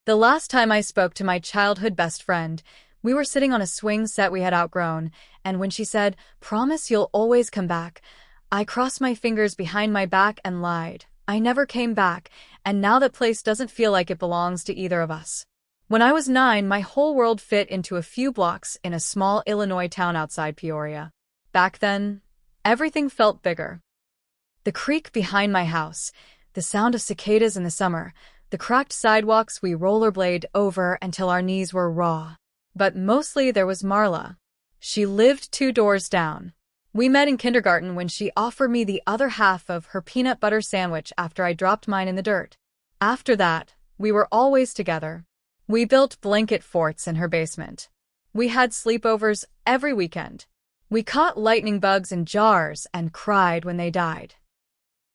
The last time I spoke to my childhood best friend, we were sitting on a swing set we had outgrown, and when she said, "Promise you'll always come back," I crossed my fingers behind my back and lied. I never came back, and now that place doesn't feel like it belongs to either of us. When I was 9, my whole world fit into a few blocks in a small Illinois town outside Peoria. Back then, everything felt bigger. The creek behind my house, the sound of cicadas in the summer, the cracked sidewalks we rollerblade over until our knees were raw. But mostly there was Marla. She lived 2 doors down. We met in kindergarten when she offered me the other half of her peanut butter sandwich after I dropped mine in the dirt. After that, we were always together. We built blanket forts in her basement. We had sleepovers every weekend. We caught lightning bugs in jars and cried when they died.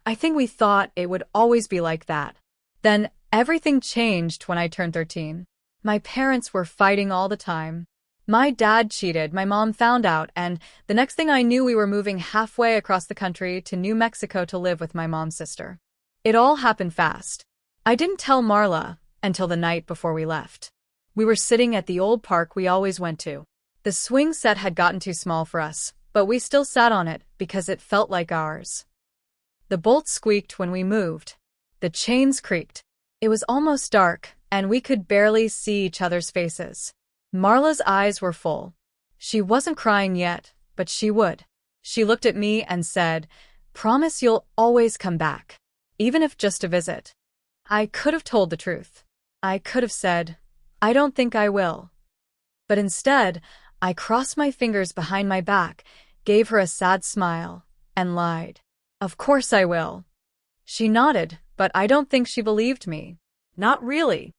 I think we thought it would always be like that. Then everything changed when I turned 13. My parents were fighting all the time. My dad cheated, my mom found out, and the next thing I knew we were moving halfway across the country to New Mexico to live with my mom's sister. It all happened fast. I didn't tell Marla until the night before we left. We were sitting at the old park we always went to. The swing set had gotten too small for us, but we still sat on it because it felt like ours. The bolts squeaked when we moved. The chains creaked. It was almost dark, and we could barely see each other's faces. Marla's eyes were full. She wasn't crying yet, but she would. She looked at me and said, "Promise you'll always come back, even if just to visit." I could have told the truth. I could have said, "I don't think I will." But instead, I crossed my fingers behind my back, gave her a sad smile, and lied. "Of course I will." She nodded, but I don't think she believed me. Not really.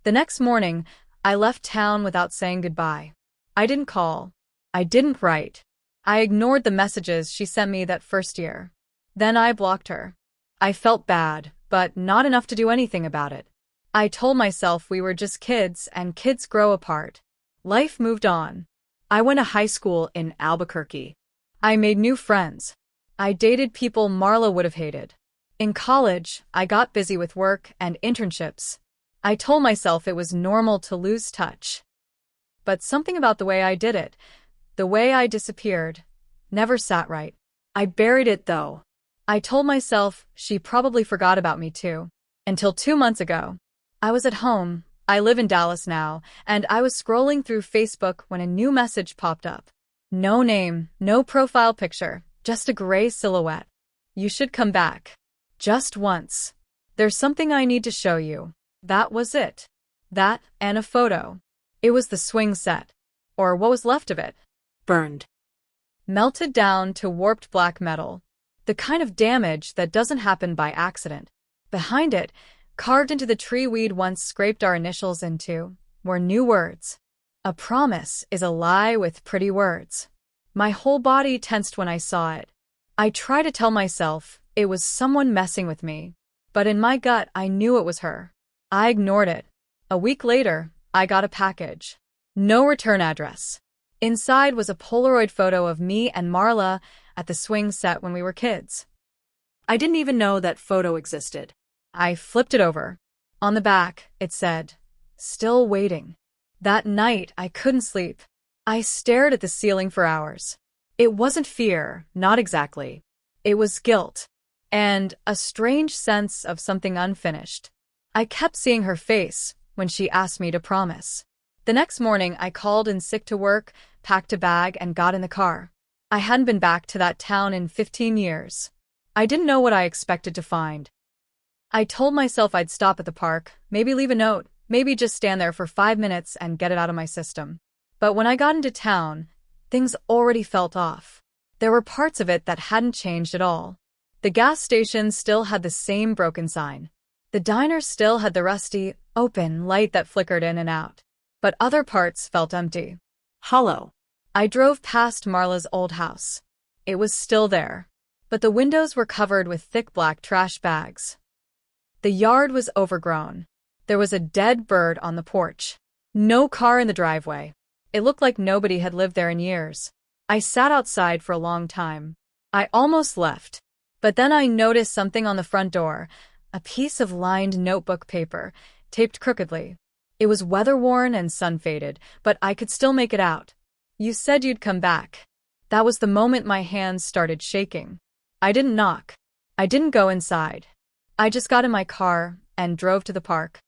The next morning, I left town without saying goodbye. I didn't call. I didn't write. I ignored the messages she sent me that first year. Then I blocked her. I felt bad, but not enough to do anything about it. I told myself we were just kids and kids grow apart. Life moved on. I went to high school in Albuquerque. I made new friends. I dated people Marla would have hated. In college, I got busy with work and internships. I told myself it was normal to lose touch. But something about the way I did it, the way I disappeared, never sat right. I buried it though. I told myself she probably forgot about me too. Until 2 months ago. I was at home. I live in Dallas now, and I was scrolling through Facebook when a new message popped up. No name, no profile picture, just a gray silhouette. "You should come back. Just once. There's something I need to show you." That was it. That and a photo. It was the swing set. Or what was left of it. Burned. Melted down to warped black metal. The kind of damage that doesn't happen by accident. Behind it, carved into the tree we'd once scraped our initials into, were new words. "A promise is a lie with pretty words." My whole body tensed when I saw it. I tried to tell myself it was someone messing with me, but in my gut I knew it was her. I ignored it. A week later, I got a package. No return address. Inside was a Polaroid photo of me and Marla at the swing set when we were kids. I didn't even know that photo existed. I flipped it over. On the back, it said, "Still waiting." That night, I couldn't sleep. I stared at the ceiling for hours. It wasn't fear, not exactly. It was guilt. And a strange sense of something unfinished. I kept seeing her face when she asked me to promise. The next morning, I called in sick to work, packed a bag, and got in the car. I hadn't been back to that town in 15 years. I didn't know what I expected to find. I told myself I'd stop at the park, maybe leave a note, maybe just stand there for 5 minutes and get it out of my system. But when I got into town, things already felt off. There were parts of it that hadn't changed at all. The gas station still had the same broken sign. The diner still had the rusty, open light that flickered in and out. But other parts felt empty. Hollow. I drove past Marla's old house. It was still there, but the windows were covered with thick black trash bags. The yard was overgrown. There was a dead bird on the porch. No car in the driveway. It looked like nobody had lived there in years. I sat outside for a long time. I almost left. But then I noticed something on the front door, a piece of lined notebook paper. taped crookedly. It was weather-worn and sun-faded, but I could still make it out. You said you'd come back. That was the moment my hands started shaking. I didn't knock. I didn't go inside. I just got in my car and drove to the park.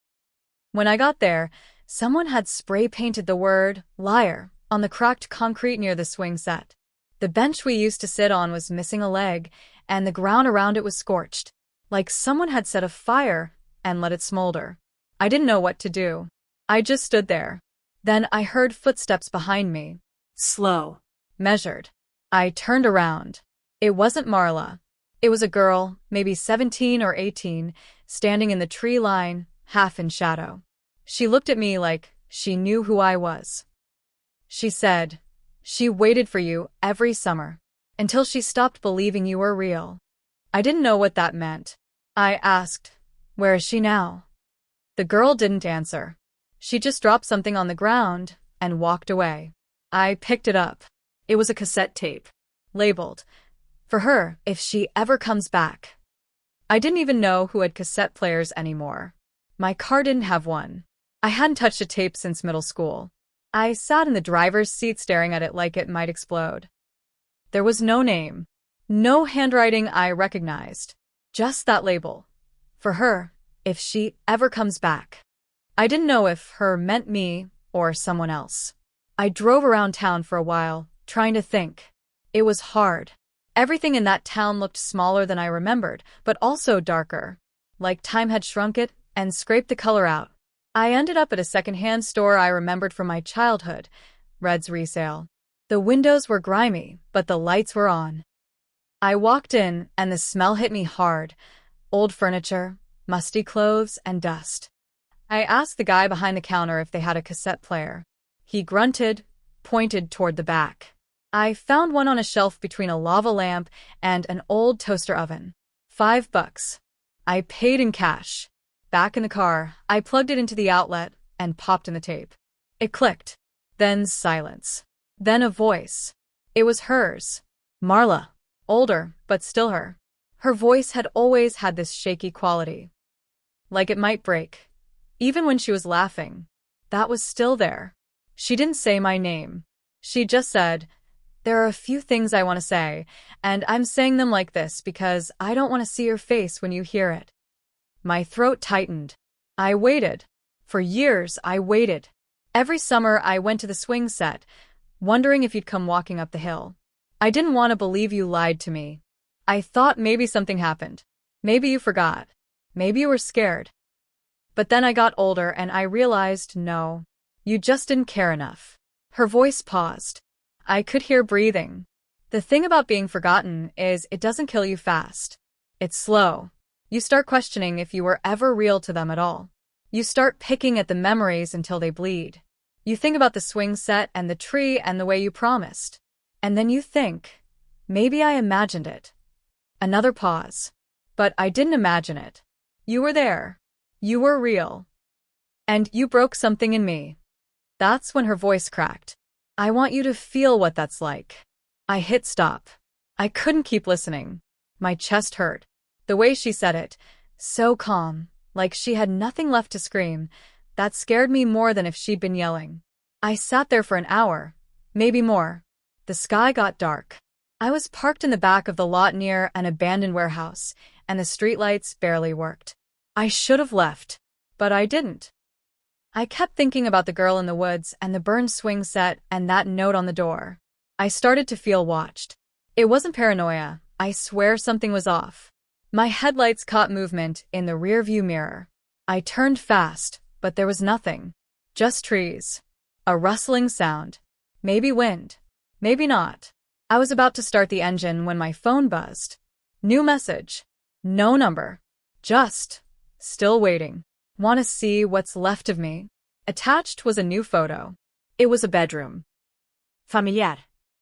When I got there, someone had spray-painted the word liar on the cracked concrete near the swing set. The bench we used to sit on was missing a leg, and the ground around it was scorched, like someone had set a fire and let it smolder. I didn't know what to do. I just stood there. Then I heard footsteps behind me. Slow. Measured. I turned around. It wasn't Marla. It was a girl, maybe 17 or 18, standing in the tree line, half in shadow. She looked at me like she knew who I was. She said, "She waited for you every summer, until she stopped believing you were real." I didn't know what that meant. I asked, "Where is she now?" The girl didn't answer. She just dropped something on the ground and walked away. I picked it up. It was a cassette tape, labeled, "For her, if she ever comes back." I didn't even know who had cassette players anymore. My car didn't have one. I hadn't touched a tape since middle school. I sat in the driver's seat staring at it like it might explode. There was no name, no handwriting I recognized, just that label. For her, if she ever comes back. I didn't know if her meant me or someone else. I drove around town for a while, trying to think. It was hard. Everything in that town looked smaller than I remembered, but also darker. Like time had shrunk it and scraped the color out. I ended up at a secondhand store I remembered from my childhood, Red's Resale. The windows were grimy, but the lights were on. I walked in, and the smell hit me hard. Old furniture, musty clothes, and dust. I asked the guy behind the counter if they had a cassette player. He grunted, pointed toward the back. I found one on a shelf between a lava lamp and an old toaster oven. $5. I paid in cash. Back in the car, I plugged it into the outlet and popped in the tape. It clicked. Then silence. Then a voice. It was hers. Marla. Older, but still her. Her voice had always had this shaky quality. Like it might break. Even when she was laughing. That was still there. She didn't say my name. She just said, "There are a few things I want to say, and I'm saying them like this because I don't want to see your face when you hear it." My throat tightened. I waited. For years, I waited. Every summer, I went to the swing set, wondering if you'd come walking up the hill. I didn't want to believe you lied to me. I thought maybe something happened. Maybe you forgot. Maybe you were scared. But then I got older and I realized, no, you just didn't care enough. Her voice paused. I could hear breathing. The thing about being forgotten is it doesn't kill you fast. It's slow. You start questioning if you were ever real to them at all. You start picking at the memories until they bleed. You think about the swing set and the tree and the way you promised. And then you think, maybe I imagined it. Another pause. But I didn't imagine it. You were there. You were real. And you broke something in me. That's when her voice cracked. I want you to feel what that's like. I hit stop. I couldn't keep listening. My chest hurt. The way she said it, so calm, like she had nothing left to scream, that scared me more than if she'd been yelling. I sat there for an hour, maybe more. The sky got dark. I was parked in the back of the lot near an abandoned warehouse, and the streetlights barely worked. I should have left, but I didn't. I kept thinking about the girl in the woods and the burned swing set and that note on the door. I started to feel watched. It wasn't paranoia. I swear something was off. My headlights caught movement in the rearview mirror. I turned fast, but there was nothing. Just trees. A rustling sound. Maybe wind. Maybe not. I was about to start the engine when my phone buzzed. New message. No number. Just. Still waiting. Want to see what's left of me? Attached was a new photo. It was a bedroom. Familiar.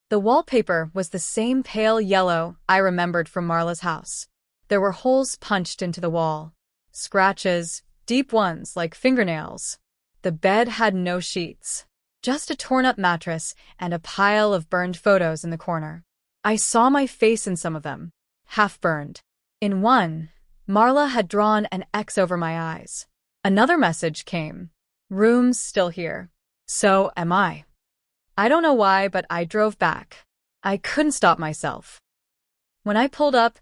The wallpaper was the same pale yellow I remembered from Marla's house. There were holes punched into the wall. Scratches, deep ones like fingernails. The bed had no sheets. Just a torn-up mattress and a pile of burned photos in the corner. I saw my face in some of them, half burned. In one, Marla had drawn an X over my eyes. Another message came. Room's still here. So am I. I don't know why, but I drove back. I couldn't stop myself. When I pulled up,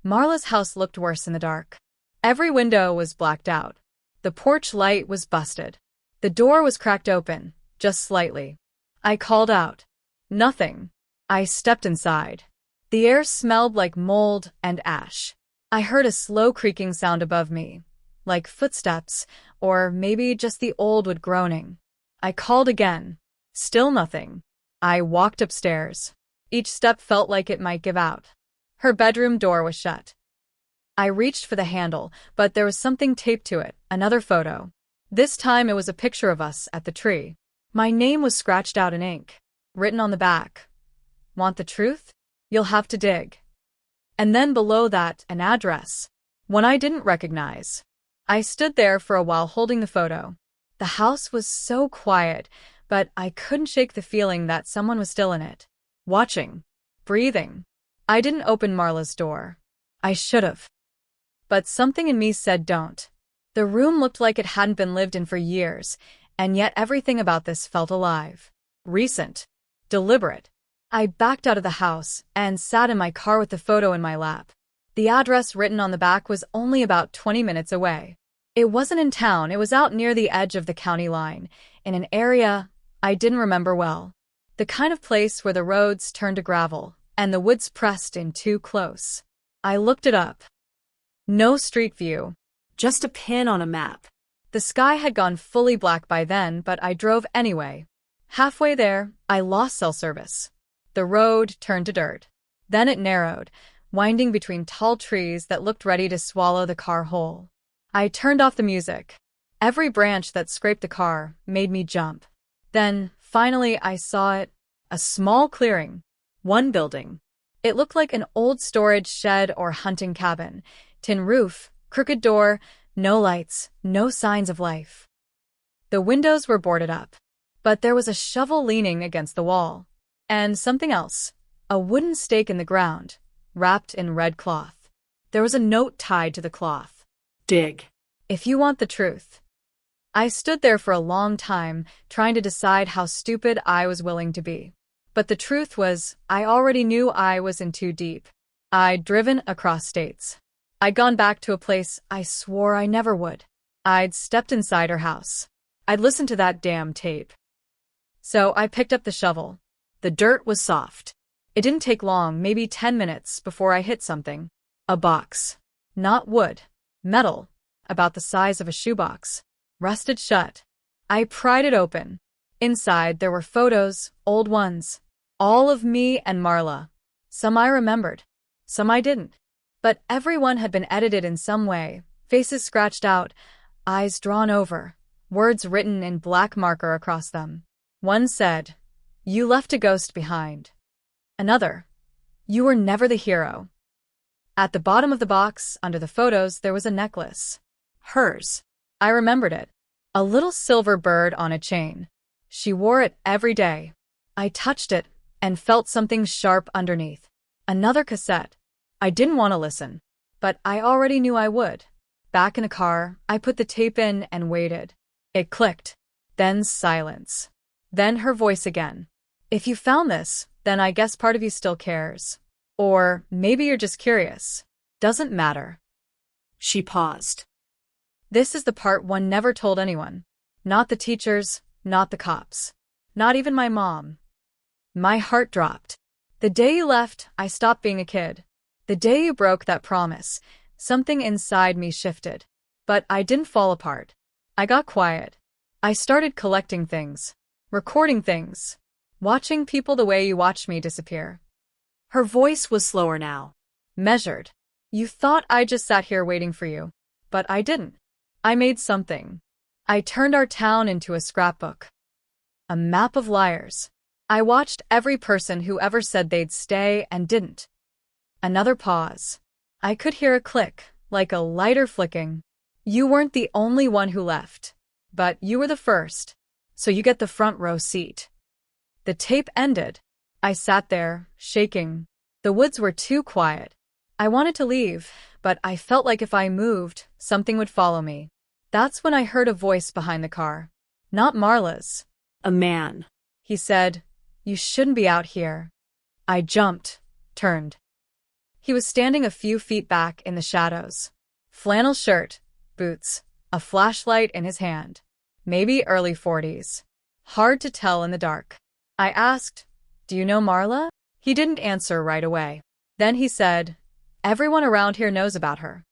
Marla's house looked worse in the dark. Every window was blacked out. The porch light was busted. The door was cracked open, just slightly. I called out. Nothing. I stepped inside. The air smelled like mold and ash. I heard a slow creaking sound above me, like footsteps, or maybe just the old wood groaning. I called again. Still nothing. I walked upstairs. Each step felt like it might give out. Her bedroom door was shut. I reached for the handle, but there was something taped to it, another photo. This time it was a picture of us at the tree. My name was scratched out in ink, written on the back. Want the truth? You'll have to dig. And then below that, an address. One I didn't recognize. I stood there for a while holding the photo. The house was so quiet, but I couldn't shake the feeling that someone was still in it. Watching. Breathing. I didn't open Marla's door. I should have. But something in me said don't. The room looked like it hadn't been lived in for years, and yet everything about this felt alive. Recent. Deliberate. I backed out of the house and sat in my car with the photo in my lap. The address written on the back was only about 20 minutes away. It wasn't in town, it was out near the edge of the county line, in an area I didn't remember well. The kind of place where the roads turned to gravel, and the woods pressed in too close. I looked it up. No street view. Just a pin on a map. The sky had gone fully black by then, but I drove anyway. Halfway there, I lost cell service. The road turned to dirt. Then it narrowed, winding between tall trees that looked ready to swallow the car whole. I turned off the music. Every branch that scraped the car made me jump. Then, finally, I saw it. A small clearing. One building. It looked like an old storage shed or hunting cabin. Tin roof, crooked door, no lights, no signs of life. The windows were boarded up, but there was a shovel leaning against the wall. And something else. A wooden stake in the ground, wrapped in red cloth. There was a note tied to the cloth. Dig. If you want the truth. I stood there for a long time, trying to decide how stupid I was willing to be. But the truth was, I already knew I was in too deep. I'd driven across states. I'd gone back to a place I swore I never would. I'd stepped inside her house. I'd listened to that damn tape. So I picked up the shovel. The dirt was soft. It didn't take long, maybe 10 minutes, before I hit something. A box. Not wood. Metal. About the size of a shoebox. Rusted shut. I pried it open. Inside there were photos, old ones. All of me and Marla. Some I remembered. Some I didn't. But everyone had been edited in some way, faces scratched out, eyes drawn over, words written in black marker across them. One said, "You left a ghost behind." Another, "You were never the hero." At the bottom of the box, under the photos, there was a necklace. Hers. I remembered it. A little silver bird on a chain. She wore it every day. I touched it and felt something sharp underneath. Another cassette. I didn't want to listen, but I already knew I would. Back in a car, I put the tape in and waited. It clicked. Then silence. Then her voice again. "If you found this, then I guess part of you still cares. Or maybe you're just curious. Doesn't matter." She paused. This is the part one never told anyone. Not the teachers, not the cops. Not even my mom. My heart dropped. The day you left, I stopped being a kid. The day you broke that promise, something inside me shifted. But I didn't fall apart. I got quiet. I started collecting things. Recording things. Watching people the way you watched me disappear. Her voice was slower now. Measured. "You thought I just sat here waiting for you. But I didn't. I made something. I turned our town into a scrapbook. A map of liars. I watched every person who ever said they'd stay and didn't." Another pause. I could hear a click, like a lighter flicking. "You weren't the only one who left. But you were the first. So you get the front row seat." The tape ended. I sat there, shaking. The woods were too quiet. I wanted to leave, but I felt like if I moved, something would follow me. That's when I heard a voice behind the car. Not Marla's. A man. He said, "You shouldn't be out here." I jumped, turned. He was standing a few feet back in the shadows. Flannel shirt, boots, a flashlight in his hand. Maybe early 40s. Hard to tell in the dark. I asked, "Do you know Marla?" He didn't answer right away. Then he said, "Everyone around here knows about her."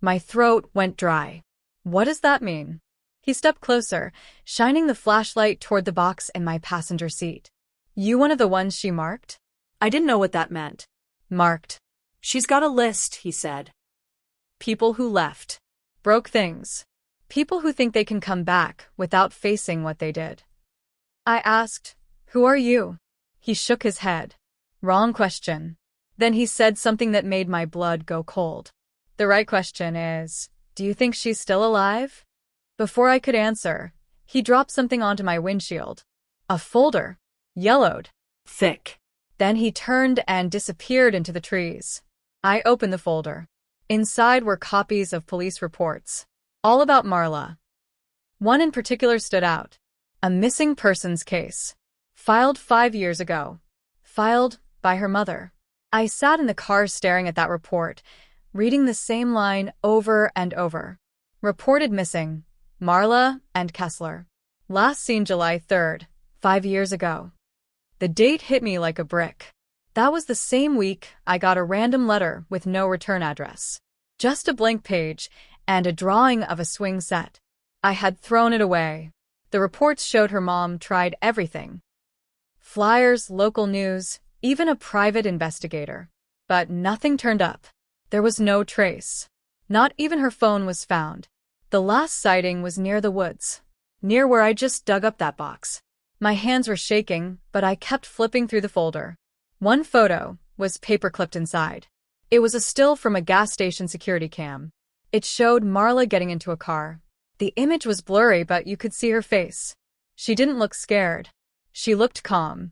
My throat went dry. What does that mean? He stepped closer, shining the flashlight toward the box in my passenger seat. "You one of the ones she marked?" I didn't know what that meant. Marked. "She's got a list," he said. People who left. Broke things. People who think they can come back without facing what they did. I asked, "Who are you?" He shook his head. Wrong question. Then he said something that made my blood go cold. "The right question is, do you think she's still alive?" Before I could answer, he dropped something onto my windshield. A folder. Yellowed. Thick. Then he turned and disappeared into the trees. I opened the folder. Inside were copies of police reports. All about Marla. One in particular stood out. A missing persons case. Filed 5 years ago. Filed by her mother. I sat in the car staring at that report, reading the same line over and over. Reported missing. Marla and Kessler. Last seen July 3rd, 5 years ago. The date hit me like a brick. That was the same week I got a random letter with no return address. Just a blank page and a drawing of a swing set. I had thrown it away. The reports showed her mom tried everything. Flyers, local news, even a private investigator. But nothing turned up. There was no trace. Not even her phone was found. The last sighting was near the woods, near where I just dug up that box. My hands were shaking, but I kept flipping through the folder. One photo was paper-clipped inside. It was a still from a gas station security cam. It showed Marla getting into a car. The image was blurry, but you could see her face. She didn't look scared. She looked calm.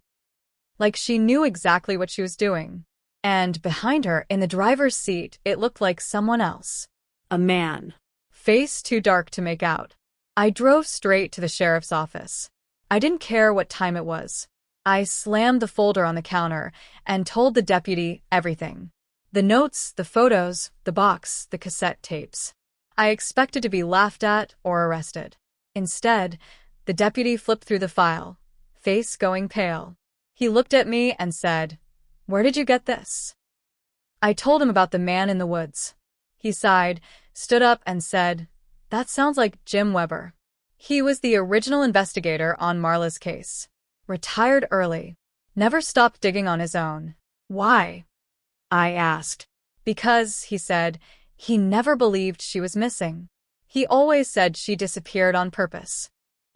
Like she knew exactly what she was doing. And behind her, in the driver's seat, it looked like someone else. A man. Face too dark to make out. I drove straight to the sheriff's office. I didn't care what time it was. I slammed the folder on the counter and told the deputy everything. The notes, the photos, the box, the cassette tapes. I expected to be laughed at or arrested. Instead, the deputy flipped through the file, face going pale. He looked at me and said, "Where did you get this?" I told him about the man in the woods. He sighed, stood up and said, "That sounds like Jim Weber. He was the original investigator on Marla's case. Retired early. Never stopped digging on his own." "Why?" I asked. "Because," he said, "he never believed she was missing. He always said she disappeared on purpose.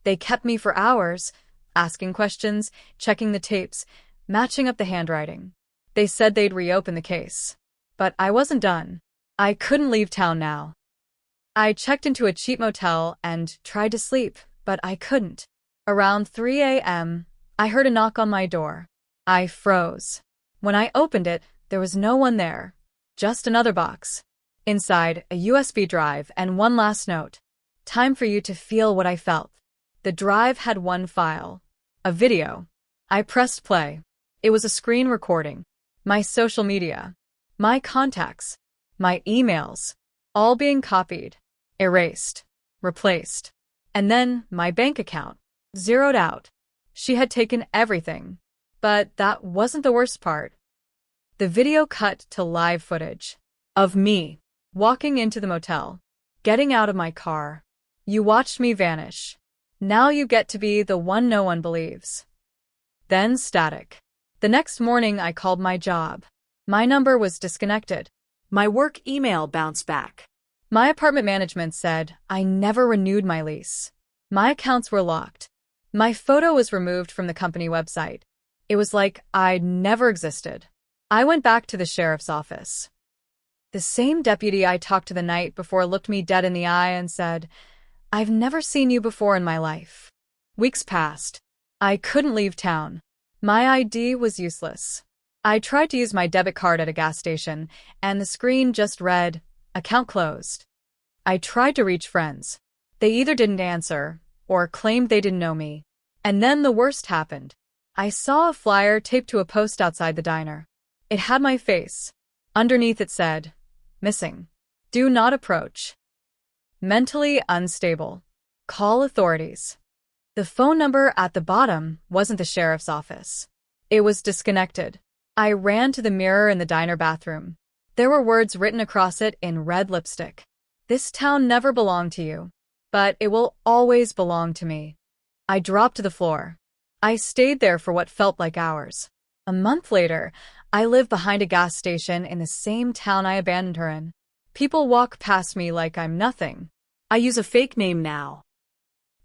They kept me for hours, asking questions, checking the tapes, matching up the handwriting. They said they'd reopen the case. But I wasn't done. I couldn't leave town now. I checked into a cheap motel and tried to sleep, but I couldn't. Around 3 a.m., I heard a knock on my door. I froze. When I opened it, there was no one there. Just another box. Inside, a USB drive and one last note. "Time for you to feel what I felt." The drive had one file. A video. I pressed play. It was a screen recording. My social media. My contacts. My emails. All being copied. Erased. Replaced. And then my bank account. Zeroed out. She had taken everything. But that wasn't the worst part. The video cut to live footage. Of me. Walking into the motel. Getting out of my car. "You watched me vanish. Now you get to be the one no one believes." Then static. The next morning I called my job. My number was disconnected. My work email bounced back. My apartment management said I never renewed my lease. My accounts were locked. My photo was removed from the company website. It was like I'd never existed. I went back to the sheriff's office. The same deputy I talked to the night before looked me dead in the eye and said, "I've never seen you before in my life." Weeks passed. I couldn't leave town. My ID was useless. I tried to use my debit card at a gas station, and the screen just read, "Account closed." I tried to reach friends. They either didn't answer or claimed they didn't know me. And then the worst happened. I saw a flyer taped to a post outside the diner. It had my face. Underneath it said, "Missing. Do not approach. Mentally unstable. Call authorities." The phone number at the bottom wasn't the sheriff's office. It was disconnected. I ran to the mirror in the diner bathroom. There were words written across it in red lipstick. "This town never belonged to you, but it will always belong to me." I dropped to the floor. I stayed there for what felt like hours. A month later, I live behind a gas station in the same town I abandoned her in. People walk past me like I'm nothing. I use a fake name now.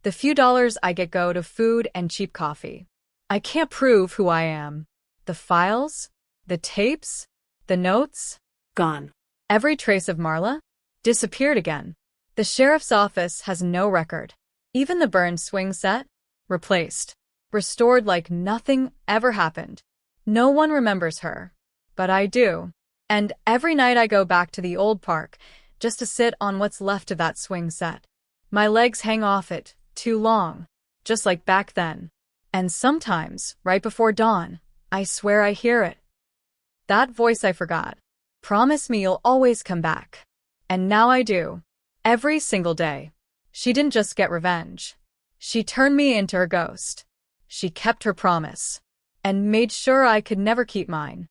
The few dollars I get go to food and cheap coffee. I can't prove who I am. The files? The tapes? The notes? Gone. Every trace of Marla? Disappeared again. The sheriff's office has no record. Even the burned swing set? Replaced. Restored like nothing ever happened. No one remembers her. But I do. And every night I go back to the old park, just to sit on what's left of that swing set. My legs hang off it, too long. Just like back then. And sometimes, right before dawn, I swear I hear it. That voice I forgot. "Promise me you'll always come back." And now I do. Every single day. She didn't just get revenge. She turned me into her ghost. She kept her promise. And made sure I could never keep mine.